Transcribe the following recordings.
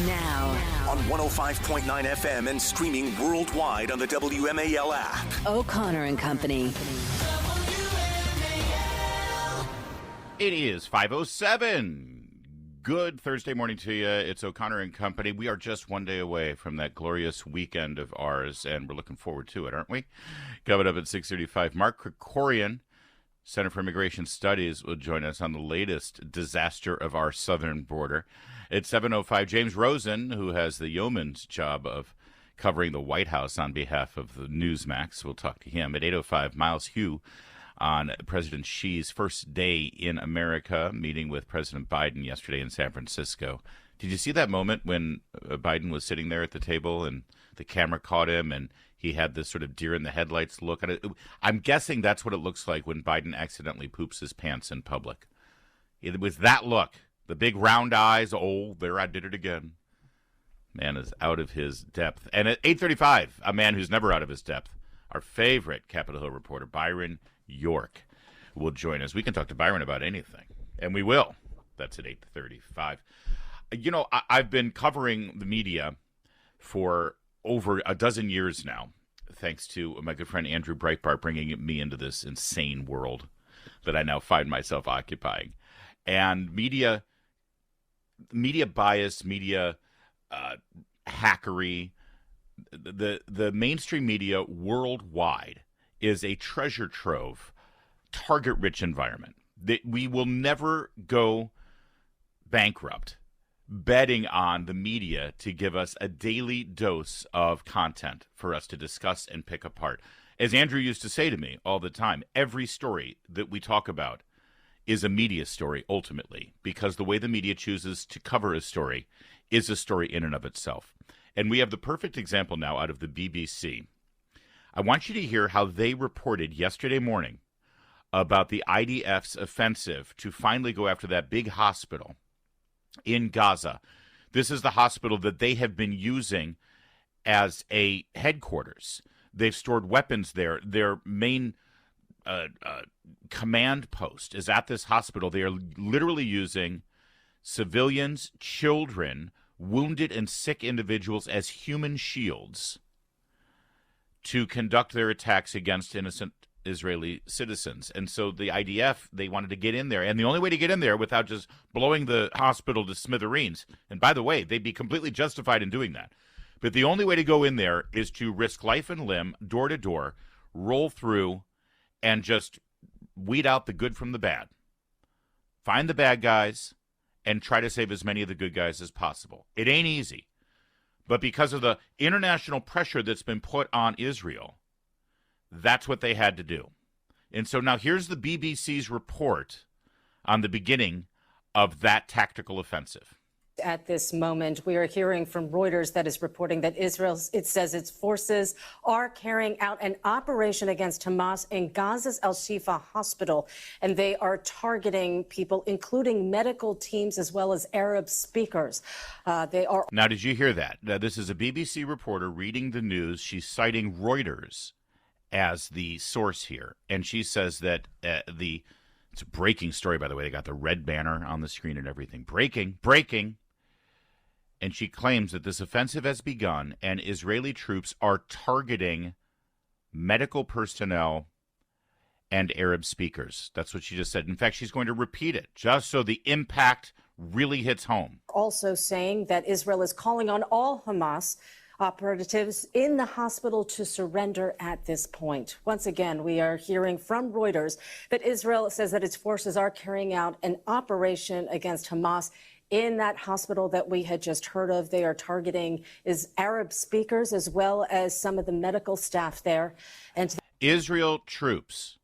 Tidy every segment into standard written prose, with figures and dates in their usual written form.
Now on 105.9 FM and streaming worldwide on the WMAL app. O'Connor and Company. It is 5:07. Good Thursday morning to you. It's O'Connor and Company. We are just one day away from that glorious weekend of ours, and we're looking forward to it, aren't we? Coming up at 6:35, Mark Krikorian, Center for Immigration Studies, will join us on the latest disaster of our southern border. At 7:05, James Rosen, who has the yeoman's job of covering the White House on behalf of the Newsmax. We'll talk to him. At 8:05, Miles Hugh on President Xi's first day in America, meeting with President Biden yesterday in San Francisco. Did you see that moment when Biden was sitting there at the table and the camera caught him and he had this sort of deer in the headlights look? I'm guessing that's what it looks like when Biden accidentally poops his pants in public. It was that look, the big round eyes. Oh, there, I did it again. Man is out of his depth. And at 8:35, a man who's never out of his depth, our favorite Capitol Hill reporter, Byron York, will join us. We can talk to Byron about anything, and we will. That's at 8:35. You know, I've been covering the media for over a dozen years now, thanks to my good friend Andrew Breitbart bringing me into this insane world that I now find myself occupying. And media bias, media hackery, the mainstream media worldwide is a treasure trove, target-rich environment that we will never go bankrupt betting on the media to give us a daily dose of content for us to discuss and pick apart. As Andrew used to say to me all the time, every story that we talk about is a media story ultimately, because the way the media chooses to cover a story is a story in and of itself. And we have the perfect example now out of the BBC. I want you to hear how they reported yesterday morning about the IDF's offensive to finally go after that big hospital in Gaza. This is the hospital that they have been using as a headquarters. They've stored weapons there. Their main command post is at this hospital. They are literally using civilians, children, wounded and sick individuals as human shields to conduct their attacks against innocent Israeli citizens. And so the IDF, they wanted to get in there. And the only way to get in there without just blowing the hospital to smithereens, and by the way, they'd be completely justified in doing that. But the only way to go in there is to risk life and limb, door to door, roll through, and just weed out the good from the bad. Find the bad guys and try to save as many of the good guys as possible. It ain't easy. But because of the international pressure that's been put on Israel, that's what they had to do. And so now here's the BBC's report on the beginning of that tactical offensive. At this moment, we are hearing from Reuters that is reporting that Israel, it says its forces are carrying out an operation against Hamas in Gaza's Al-Shifa hospital, and they are targeting people, including medical teams as well as Arab speakers. They are. Now, did you hear that? Now, this is a BBC reporter reading the news. She's citing Reuters as the source here, and she says that it's a breaking story, by the way. They got the red banner on the screen and everything. Breaking. And she claims that this offensive has begun and Israeli troops are targeting medical personnel and Arab speakers. That's what she just said. In fact, she's going to repeat it just so the impact really hits home. Also saying that Israel is calling on all Hamas operatives in the hospital to surrender at this point. Once again, we are hearing from Reuters that Israel says that its forces are carrying out an operation against Hamas in that hospital that we had just heard of. They are targeting Arab speakers as well as some of the medical staff there. And Israel troops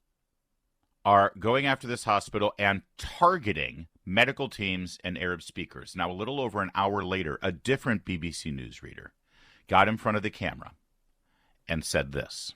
are going after this hospital and targeting medical teams and Arab speakers. Now, a little over an hour later, a different BBC News reader got in front of the camera and said this.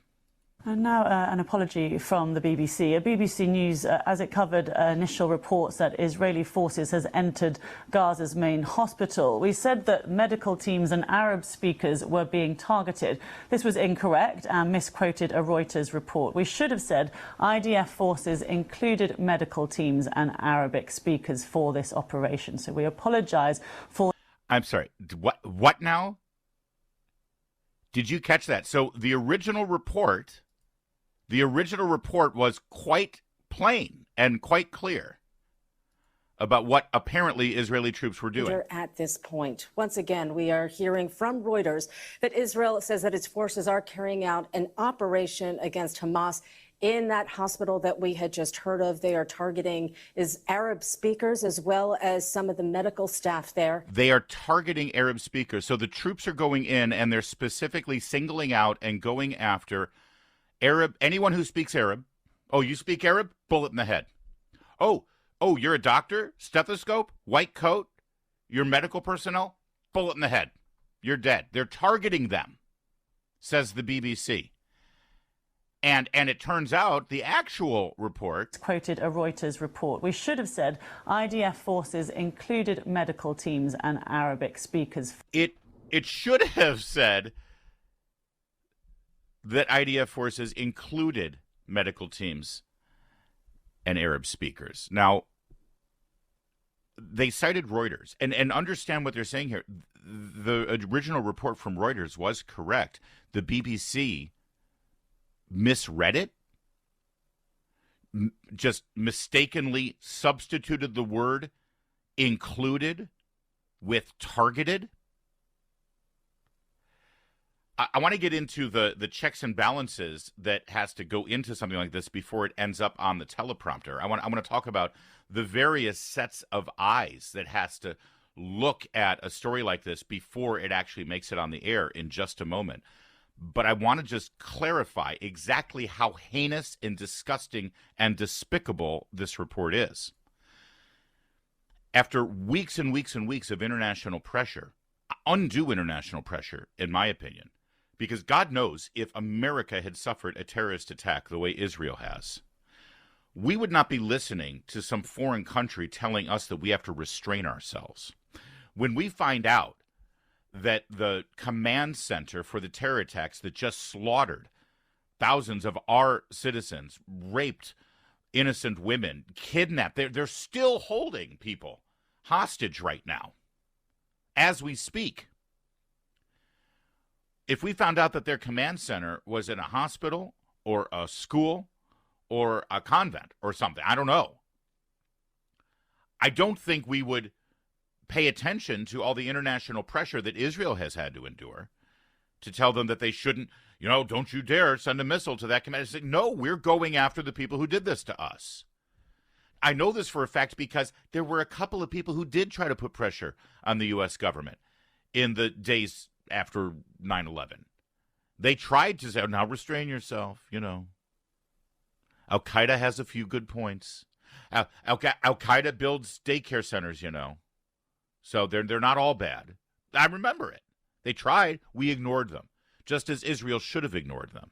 And now an apology from the BBC. BBC News, as it covered initial reports that Israeli forces has entered Gaza's main hospital. We said that medical teams and Arab speakers were being targeted. This was incorrect and misquoted a Reuters report. We should have said IDF forces included medical teams and Arabic speakers for this operation. So we apologise for... I'm sorry. What now? Did you catch that? So the original report was quite plain and quite clear about what apparently Israeli troops were doing. At this point, once again, we are hearing from Reuters that Israel says that its forces are carrying out an operation against Hamas in that hospital that we had just heard of. They are targeting Arab speakers as well as some of the medical staff there. They are targeting Arab speakers. So the troops are going in and they're specifically singling out and going after anyone who speaks Arab. Oh, you speak Arab? Bullet in the head. Oh, you're a doctor? Stethoscope? White coat? You're medical personnel? Bullet in the head. You're dead. They're targeting them, says the BBC. And it turns out the actual report quoted a Reuters report. We should have said IDF forces included medical teams and Arabic speakers. It should have said that IDF forces included medical teams and Arab speakers. Now, they cited Reuters, and understand what they're saying here. The original report from Reuters was correct. The BBC misread it, just mistakenly substituted the word included with targeted. I want to get into the checks and balances that has to go into something like this before it ends up on the teleprompter. I want to talk about the various sets of eyes that has to look at a story like this before it actually makes it on the air in just a moment. But I want to just clarify exactly how heinous and disgusting and despicable this report is. After weeks and weeks and weeks of international pressure, undue international pressure, in my opinion, because God knows if America had suffered a terrorist attack the way Israel has, we would not be listening to some foreign country telling us that we have to restrain ourselves. When we find out that the command center for the terror attacks that just slaughtered thousands of our citizens, raped innocent women, kidnapped, they're still holding people hostage right now as we speak. If we found out that their command center was in a hospital or a school or a convent or something, I don't know, I don't think we would pay attention to all the international pressure that Israel has had to endure to tell them that they shouldn't, don't you dare send a missile to that command. Say, no, we're going after the people who did this to us. I know this for a fact because there were a couple of people who did try to put pressure on the U.S. government in the days after 9/11. They tried to say, now restrain yourself, Al-Qaeda has a few good points. Al-Qaeda builds daycare centers, So they're not all bad. I remember it. They tried. We ignored them, just as Israel should have ignored them.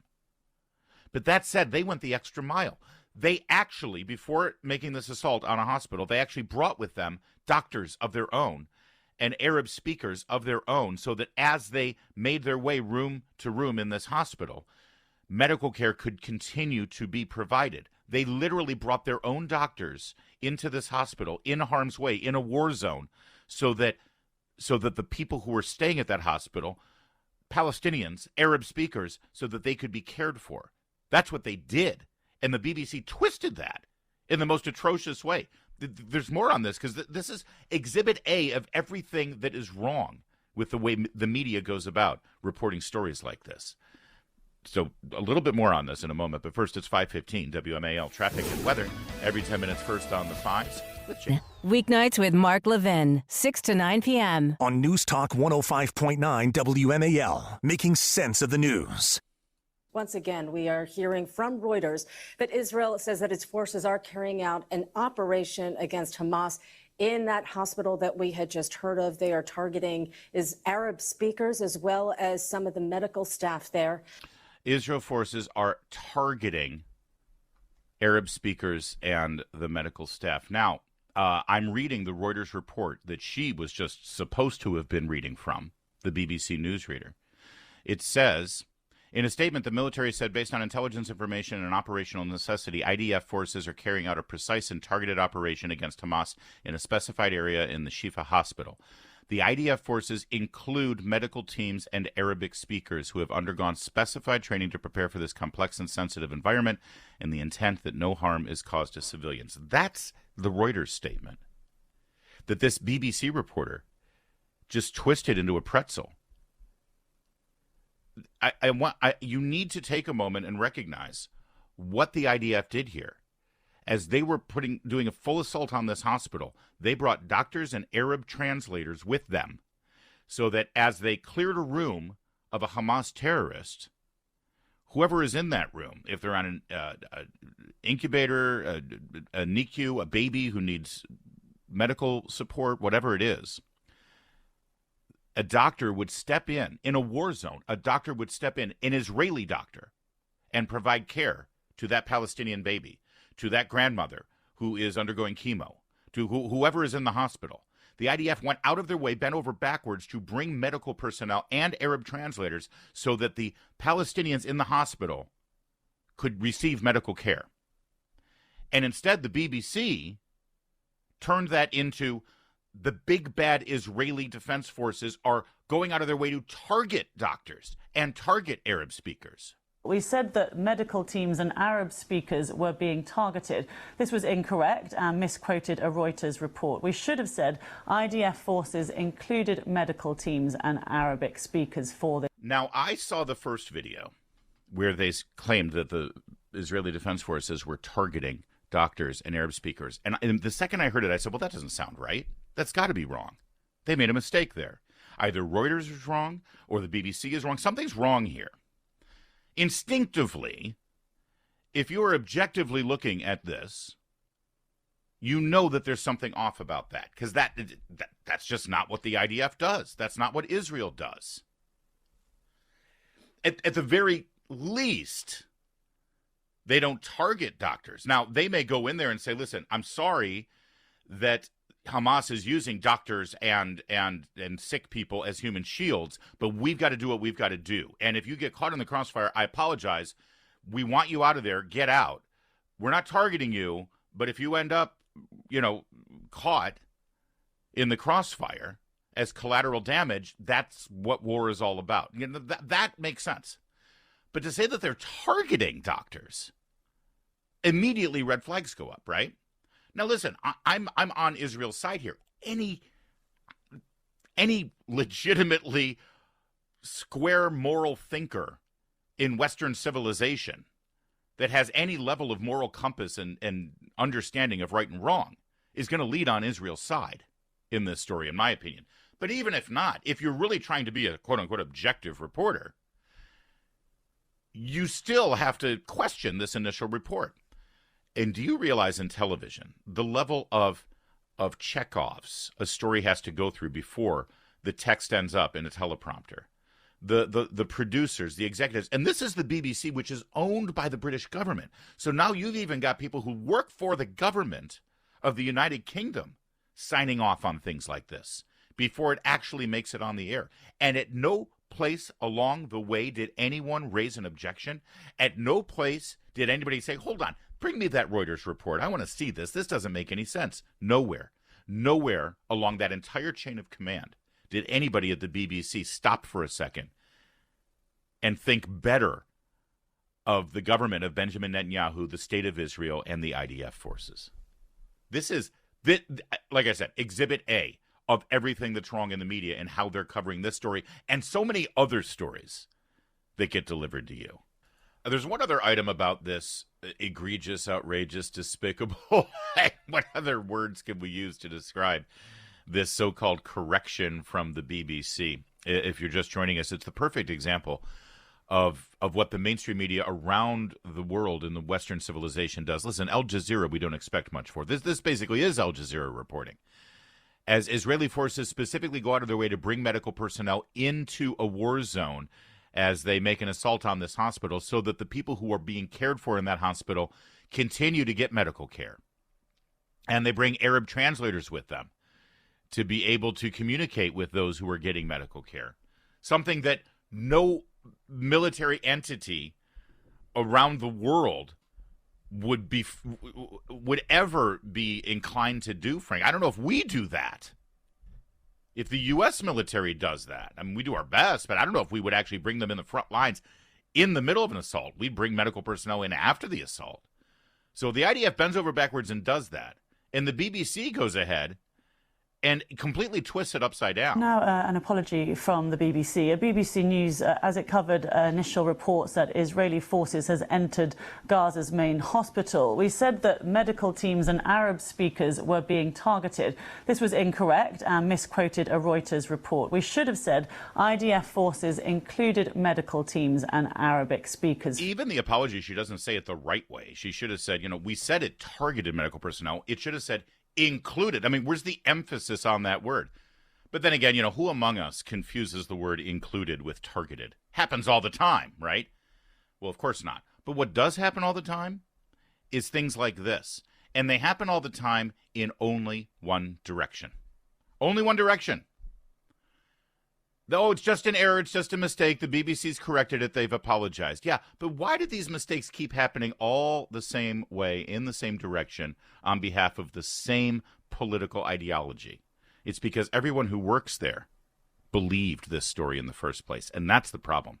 But that said, they went the extra mile. They actually, before making this assault on a hospital, they actually brought with them doctors of their own and Arab speakers of their own so that as they made their way room to room in this hospital, medical care could continue to be provided. They literally brought their own doctors into this hospital in harm's way, in a war zone, so that the people who were staying at that hospital, Palestinians, Arab speakers, so that they could be cared for. That's what they did. And the BBC twisted that in the most atrocious way. There's more on this because this is exhibit A of everything that is wrong with the way the media goes about reporting stories like this. So a little bit more on this in a moment. But first, it's 5:15 WMAL traffic and weather. Every 10 minutes first on the fives. Weeknights with Mark Levin, 6 to 9 p.m. On News Talk 105.9 WMAL, making sense of the news. Once again, we are hearing from Reuters that Israel says that its forces are carrying out an operation against Hamas in that hospital that we had just heard of. They are targeting Arab speakers as well as some of the medical staff there. Israel forces are targeting Arab speakers and the medical staff. Now, I'm reading the Reuters report that she was just supposed to have been reading from, the BBC newsreader. It says, in a statement, the military said, based on intelligence information and operational necessity, IDF forces are carrying out a precise and targeted operation against Hamas in a specified area in the Shifa hospital. The IDF forces include medical teams and Arabic speakers who have undergone specified training to prepare for this complex and sensitive environment and the intent that no harm is caused to civilians. That's the Reuters statement that this BBC reporter just twisted into a pretzel. You need to take a moment and recognize what the IDF did here. As they were doing a full assault on this hospital, they brought doctors and Arab translators with them so that as they cleared a room of a Hamas terrorist, whoever is in that room, if they're on an incubator, a NICU, a baby who needs medical support, whatever it is, a doctor would step in a war zone. A doctor would step in, an Israeli doctor, and provide care to that Palestinian baby, to that grandmother who is undergoing chemo, to whoever is in the hospital. The IDF went out of their way, bent over backwards to bring medical personnel and Arab translators so that the Palestinians in the hospital could receive medical care. And instead, the BBC turned that into the big bad Israeli defense forces are going out of their way to target doctors and target Arab speakers. We said that medical teams and Arab speakers were being targeted. This was incorrect and misquoted a Reuters report. We should have said IDF forces included medical teams and Arabic speakers for this. Now, I saw the first video where they claimed that the Israeli Defense Forces were targeting doctors and Arab speakers. And the second I heard it, I said, well, that doesn't sound right. That's got to be wrong. They made a mistake there. Either Reuters is wrong or the BBC is wrong. Something's wrong here. Instinctively, if you are objectively looking at this, you know that there's something off about that, because that's just not what the IDF does. That's not what Israel does. At the very least, they don't target doctors. Now, they may go in there and say, listen, I'm sorry that Hamas is using doctors and sick people as human shields, but we've got to do what we've got to do. And if you get caught in the crossfire, I apologize. We want you out of there. Get out. We're not targeting you, but if you end up, caught in the crossfire as collateral damage, that's what war is all about. That makes sense. But to say that they're targeting doctors, immediately red flags go up, right? Now, listen, I'm on Israel's side here. Any legitimately square moral thinker in Western civilization that has any level of moral compass and understanding of right and wrong is going to lead on Israel's side in this story, in my opinion. But even if not, if you're really trying to be a quote-unquote objective reporter, you still have to question this initial report. And do you realize in television the level of checkoffs a story has to go through before the text ends up in a teleprompter? The producers, the executives, and this is the BBC, which is owned by the British government. So now you've even got people who work for the government of the United Kingdom signing off on things like this before it actually makes it on the air. And at no place along the way did anyone raise an objection. At no place did anybody say, hold on, bring me that Reuters report. I want to see this. This doesn't make any sense. Nowhere along that entire chain of command did anybody at the BBC stop for a second and think better of the government of Benjamin Netanyahu, the state of Israel, and the IDF forces. This is, like I said, Exhibit A of everything that's wrong in the media and how they're covering this story and so many other stories that get delivered to you. There's one other item about this egregious, outrageous, despicable. What other words can we use to describe this so-called correction from the BBC? If you're just joining us, it's the perfect example of what the mainstream media around the world in the Western civilization does. Listen, Al Jazeera, we don't expect much for. This basically is Al Jazeera reporting. As Israeli forces specifically go out of their way to bring medical personnel into a war zone as they make an assault on this hospital so that the people who are being cared for in that hospital continue to get medical care. And they bring Arab translators with them to be able to communicate with those who are getting medical care. Something that no military entity around the world would ever be inclined to do, Frank. I don't know if we do that. If the U.S. military does that, I mean, we do our best, but I don't know if we would actually bring them in the front lines in the middle of an assault. We'd bring medical personnel in after the assault. So the IDF bends over backwards and does that. And the BBC goes ahead and completely twists it upside down. Now, an apology from the BBC. BBC News, as it covered initial reports that Israeli forces has entered Gaza's main hospital. We said that medical teams and Arab speakers were being targeted. This was incorrect and misquoted a Reuters report. We should have said IDF forces included medical teams and Arabic speakers. Even the apology, she doesn't say it the right way. She should have said, we said it targeted medical personnel. It should have said included. I mean, where's the emphasis on that word? But then again, who among us confuses the word included with targeted? Happens all the time, right? Well, of course not. But what does happen all the time is things like this. And they happen all the time in only one direction. Only one direction. Oh, it's just an error. It's just a mistake. The BBC's corrected it. They've apologized. Yeah, but why do these mistakes keep happening all the same way, in the same direction, on behalf of the same political ideology? It's because everyone who works there believed this story in the first place, and that's the problem.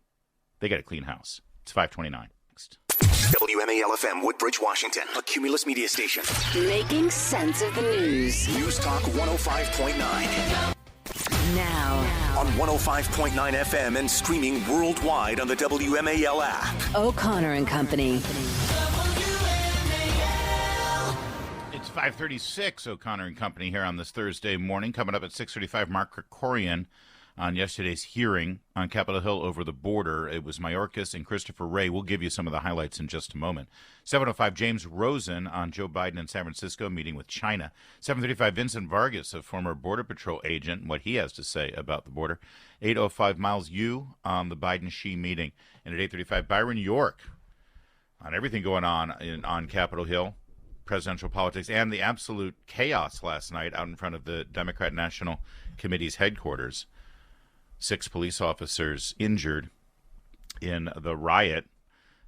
They got a clean house. It's 5:29. Next. WMAL FM, Woodbridge, Washington, a Cumulus media station. Making sense of the news. News Talk 105.9. Now, On 105.9 FM and streaming worldwide on the WMAL app. O'Connor and Company. It's 5:36, O'Connor and Company here on this Thursday morning. Coming up at 6:35, Mark Krikorian on yesterday's hearing on Capitol Hill over the border. It was Mayorkas and Christopher Wray. We'll give you some of the highlights in just a moment. 7:05, James Rosen on Joe Biden in San Francisco meeting with China. 7:35, Vincent Vargas, a former Border Patrol agent, what he has to say about the border. 8:05, Miles Yu on the Biden-Xi meeting. And at 8:35, Byron York on everything going on Capitol Hill, presidential politics, and the absolute chaos last night out in front of the Democrat National Committee's headquarters. 6 police officers injured in the riot.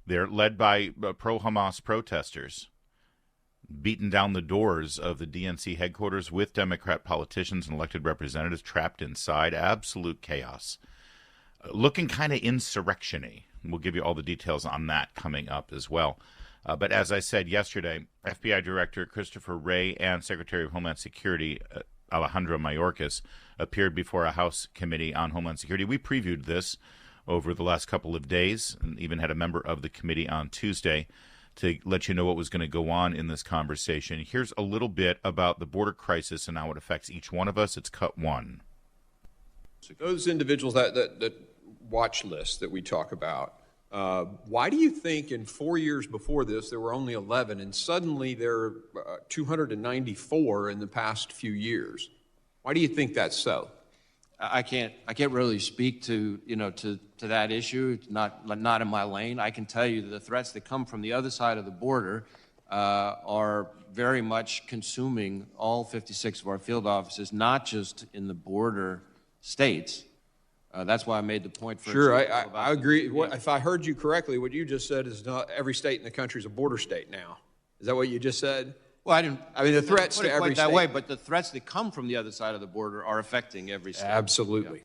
They're led by pro-Hamas protesters, beaten down the doors of the DNC headquarters with Democrat politicians and elected representatives trapped inside. Absolute chaos. Looking kind of insurrection-y. We'll give you all the details on that coming up as well. But as I said yesterday, FBI Director Christopher Wray and Secretary of Homeland Security Alejandro Mayorkas appeared before a House Committee on Homeland Security. We previewed this over the last couple of days and even had a member of the committee on Tuesday to let you know what was going to go on in this conversation. Here's a little bit about the border crisis and how it affects each one of us. It's cut 1. So those individuals, that watch list that we talk about, why do you think in 4 years before this there were only 11 and suddenly there are 294 in the past few years? Why do you think that's so? I can't really speak to that issue. It's not in my lane. I can tell you that the threats that come from the other side of the border are very much consuming all 56 of our field offices, not just in the border states. That's why I made the point. Sure, I agree. If I heard you correctly, what you just said is not every state in the country is a border state now. Is that what you just said? Well, I didn't. I mean, the threats to every state. That way, but the threats that come from the other side of the border are affecting every state. Absolutely.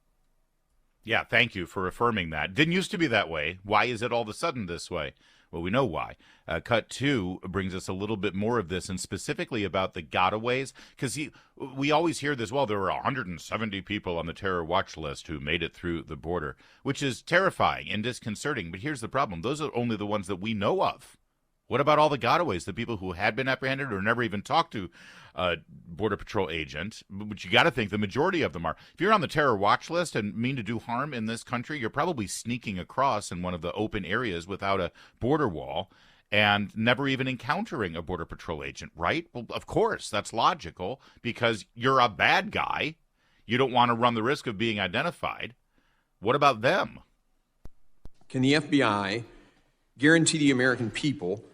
Yeah, thank you for affirming that. Didn't used to be that way. Why is it all of a sudden this way? Well, we know why. Cut 2 brings us a little bit more of this, and specifically about the gotaways, because we always hear this, well, there were 170 people on the terror watch list who made it through the border, which is terrifying and disconcerting. But here's the problem. Those are only the ones that we know of. What about all the gotaways, the people who had been apprehended or never even talked to a Border Patrol agent? But you got to think the majority of them are. If you're on the terror watch list and mean to do harm in this country, you're probably sneaking across in one of the open areas without a border wall and never even encountering a Border Patrol agent, right? Well, of course, that's logical because you're a bad guy. You don't want to run the risk of being identified. What about them? Can the FBI guarantee the American people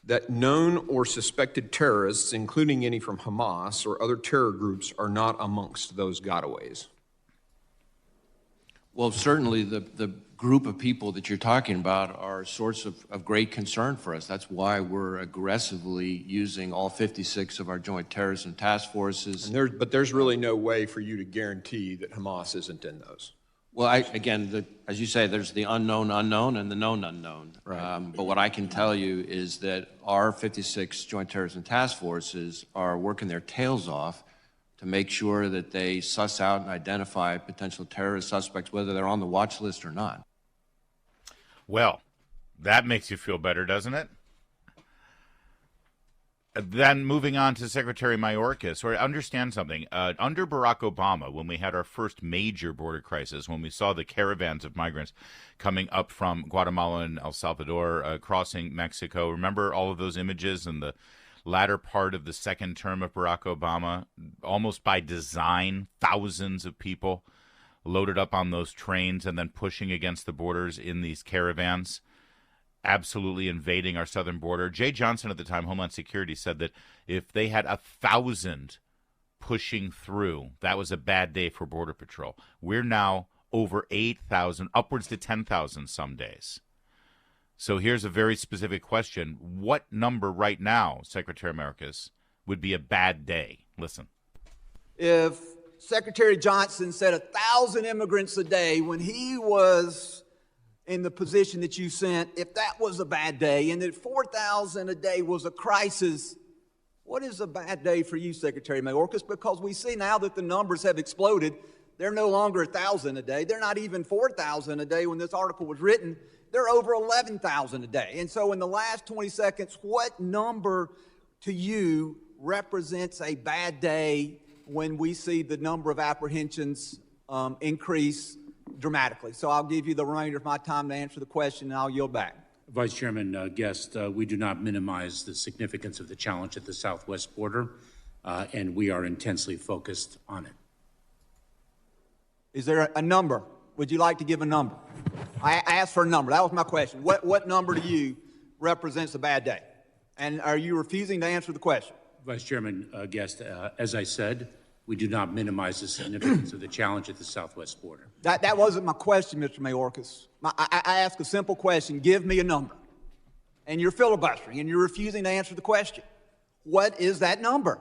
that known or suspected terrorists, including any from Hamas or other terror groups, are not amongst those gotaways? Well, certainly the group of people that you're talking about are a source of great concern for us. That's why we're aggressively using all 56 of our joint terrorism task forces. But there's really no way for you to guarantee that Hamas isn't in those. Well, as you say, there's the unknown unknown and the known unknown. Right. But what I can tell you is that our 56 joint terrorism task forces are working their tails off to make sure that they suss out and identify potential terrorist suspects, whether they're on the watch list or not. Well, that makes you feel better, doesn't it? Then moving on to Secretary Mayorkas, or understand something. Under Barack Obama, when we had our first major border crisis, when we saw the caravans of migrants coming up from Guatemala and El Salvador, crossing Mexico, remember all of those images in the latter part of the second term of Barack Obama? Almost by design, thousands of people loaded up on those trains and then pushing against the borders in these caravans, absolutely invading our southern border. Jay Johnson, at the time, Homeland Security, said that if they had 1,000 pushing through, that was a bad day for Border Patrol. We're now over 8,000, upwards to 10,000 some days. So here's a very specific question. What number right now, Secretary Mayorkas, would be a bad day? Listen. If Secretary Johnson said 1,000 immigrants a day when he was in the position that you sent, if that was a bad day, and that 4,000 a day was a crisis, what is a bad day for you, Secretary Mayorkas? Because we see now that the numbers have exploded. They're no longer 1,000 a day. They're not even 4,000 a day when this article was written. They're over 11,000 a day. And so in the last 20 seconds, what number to you represents a bad day when we see the number of apprehensions increase dramatically? So I'll give you the remainder of my time to answer the question, and I'll yield back. Vice Chairman Guest, we do not minimize the significance of the challenge at the southwest border, and we are intensely focused on it. Is there a number? Would you like to give a number? I asked for a number. That was my question. What number to you represents a bad day? And are you refusing to answer the question? Vice Chairman Guest, as I said, we do not minimize the significance of the challenge at the southwest border. That wasn't my question, Mr. Mayorkas. I asked a simple question. Give me a number. And you're filibustering, and you're refusing to answer the question. What is that number?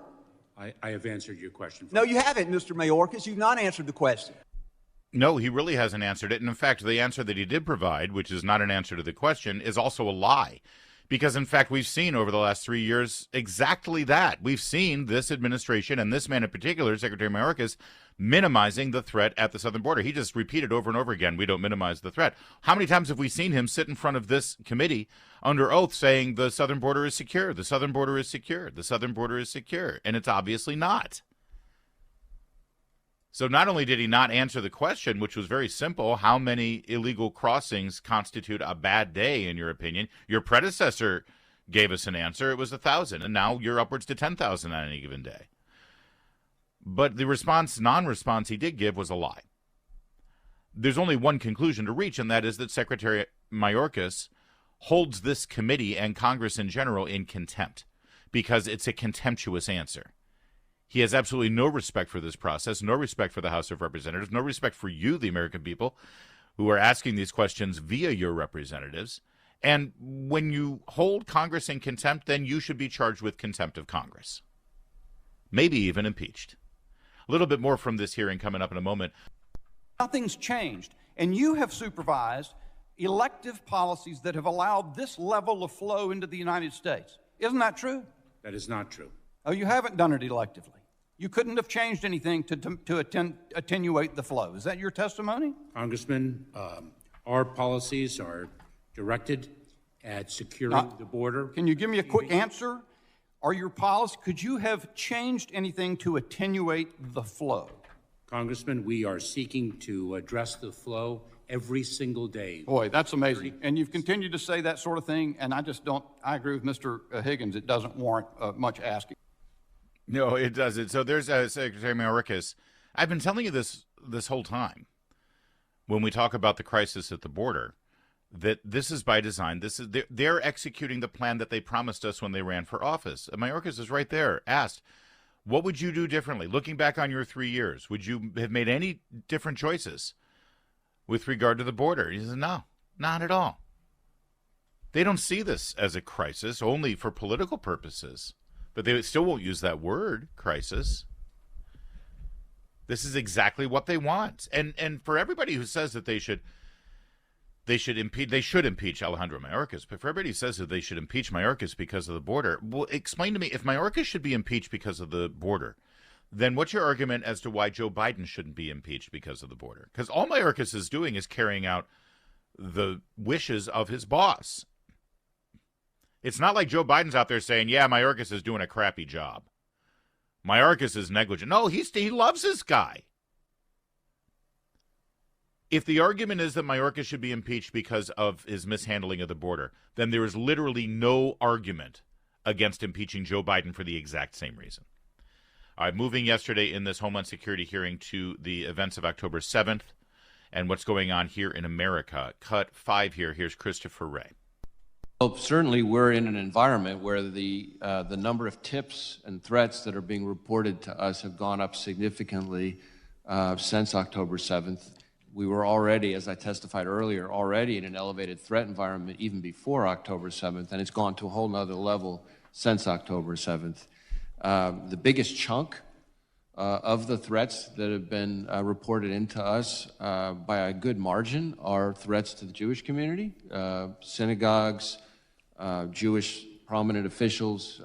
I have answered your question. No, you haven't, Mr. Mayorkas. You've not answered the question. No, he really hasn't answered it. And in fact, the answer that he did provide, which is not an answer to the question, is also a lie. Because, in fact, we've seen over the last 3 years exactly that. We've seen this administration, and this man in particular, Secretary Mayorkas, minimizing the threat at the southern border. He just repeated over and over again, we don't minimize the threat. How many times have we seen him sit in front of this committee under oath saying the southern border is secure, the southern border is secure, the southern border is secure? And it's obviously not. So not only did he not answer the question, which was very simple, how many illegal crossings constitute a bad day, in your opinion? Your predecessor gave us an answer. It was 1,000, and now you're upwards to 10,000 on any given day. But the non-response he did give was a lie. There's only one conclusion to reach, and that is that Secretary Mayorkas holds this committee and Congress in general in contempt because it's a contemptuous answer. He has absolutely no respect for this process, no respect for the House of Representatives, no respect for you, the American people, who are asking these questions via your representatives. And when you hold Congress in contempt, then you should be charged with contempt of Congress. Maybe even impeached. A little bit more from this hearing coming up in a moment. Nothing's changed. And you have supervised elective policies that have allowed this level of flow into the United States. Isn't that true? That is not true. Oh, you haven't done it electively. You couldn't have changed anything to attenuate the flow. Is that your testimony? Congressman, our policies are directed at securing the border. Can you give me a quick answer? Are your policies, could you have changed anything to attenuate the flow? Congressman, we are seeking to address the flow every single day. Boy, that's amazing. And you've continued to say that sort of thing, and I agree with Mr. Higgins, it doesn't warrant much asking. No, it doesn't. So there's Secretary Mayorkas. I've been telling you this whole time when we talk about the crisis at the border, that this is by design. They're executing the plan that they promised us when they ran for office. Mayorkas is right there, asked, what would you do differently? Looking back on your 3 years, would you have made any different choices? with regard to the border. He says, no, not at all. They don't see this as a crisis, only for political purposes. But they still won't use that word, crisis. This is exactly what they want. And for everybody who says that they should impeach Alejandro Mayorkas, but for everybody who says that they should impeach Mayorkas because of the border, well, explain to me, if Mayorkas should be impeached because of the border, then what's your argument as to why Joe Biden shouldn't be impeached because of the border? Because all Mayorkas is doing is carrying out the wishes of his boss. It's not like Joe Biden's out there saying, yeah, Mayorkas is doing a crappy job. Mayorkas is negligent. No, he loves this guy. If the argument is that Mayorkas should be impeached because of his mishandling of the border, then there is literally no argument against impeaching Joe Biden for the exact same reason. All right, moving yesterday in this Homeland Security hearing to the events of October 7th and what's going on here in America. Cut 5 here. Here's Christopher Wray. Well, certainly we're in an environment where the number of tips and threats that are being reported to us have gone up significantly since October 7th. We were already, as I testified earlier, already in an elevated threat environment even before October 7th, and it's gone to a whole nother level since October 7th. The biggest chunk of the threats that have been reported into us by a good margin are threats to the Jewish community, synagogues, Jewish prominent officials,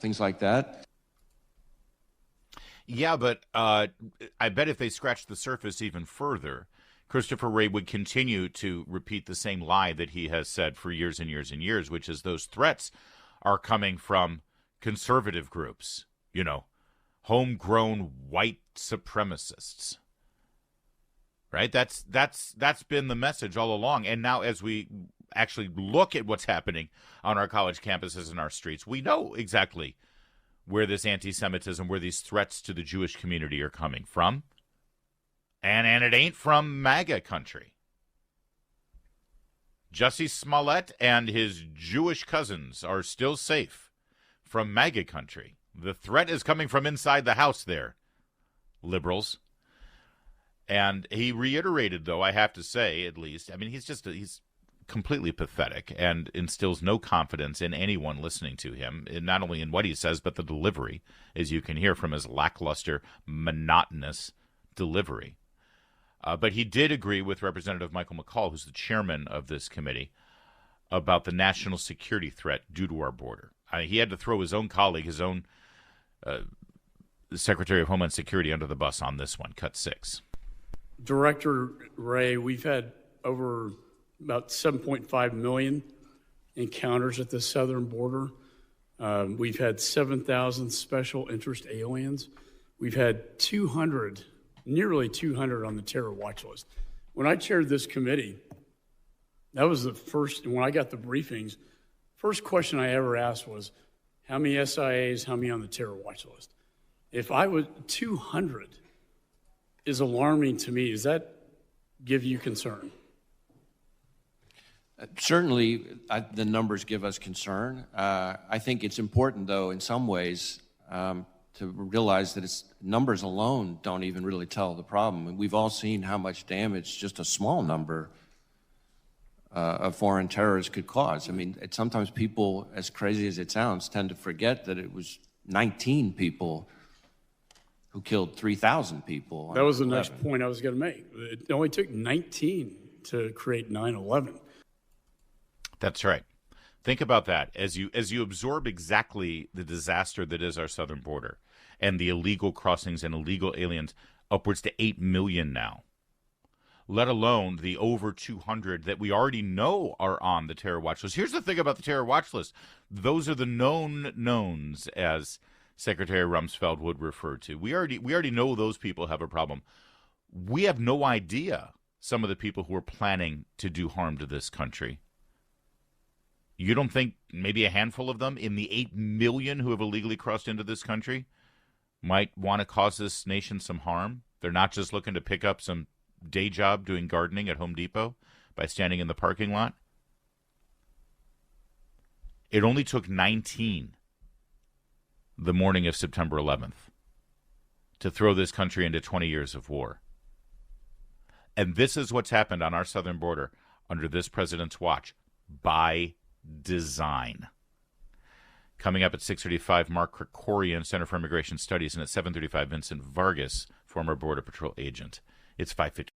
things like that. Yeah, but I bet if they scratched the surface even further, Christopher Wray would continue to repeat the same lie that he has said for years and years and years, which is those threats are coming from conservative groups, homegrown white supremacists. Right? That's been the message all along. And now as we actually look at what's happening on our college campuses and our streets, we know exactly where this anti-Semitism, where these threats to the Jewish community are coming from. And it ain't from MAGA country. Jussie Smollett and his Jewish cousins are still safe from MAGA country. The threat is coming from inside the house there, liberals. And he reiterated, though, I have to say, at least, I mean, he's completely pathetic and instills no confidence in anyone listening to him, not only in what he says, but the delivery, as you can hear from his lackluster, monotonous delivery. But he did agree with Representative Michael McCall, who's the chairman of this committee, about the national security threat due to our border. He had to throw his own colleague, his own Secretary of Homeland Security under the bus on this one. Cut 6. Director Wray, we've had over about 7.5 million encounters at the southern border. We've had 7,000 special interest aliens. We've had nearly 200 on the terror watch list. When I chaired this committee, that was the first, when I got the briefings, first question I ever asked was, how many SIAs, how many on the terror watch list? If I was 200 is alarming to me. Does that give you concern? Certainly, the numbers give us concern. I think it's important, though, in some ways, to realize that numbers alone don't even really tell the problem. And we've all seen how much damage just a small number of foreign terrorists could cause. I mean, sometimes people, as crazy as it sounds, tend to forget that it was 19 people who killed 3,000 people. That was the next point I was going to make. It only took 19 to create 9/11. That's right. Think about that as you absorb exactly the disaster that is our southern border and the illegal crossings and illegal aliens, upwards to 8 million now, let alone the over 200 that we already know are on the terror watch list. Here's the thing about the terror watch list. Those are the known knowns, as Secretary Rumsfeld would refer to. We already know those people have a problem. We have no idea some of the people who are planning to do harm to this country. You don't think maybe a handful of them in the 8 million who have illegally crossed into this country might want to cause this nation some harm? They're not just looking to pick up some day job doing gardening at Home Depot by standing in the parking lot. It only took 19 the morning of September 11th to throw this country into 20 years of war. And this is what's happened on our southern border under this president's watch, by design. Coming up at 6:35, Mark Krikorian, Center for Immigration Studies, and at 7:35, Vincent Vargas, former Border Patrol agent. It's 5:50.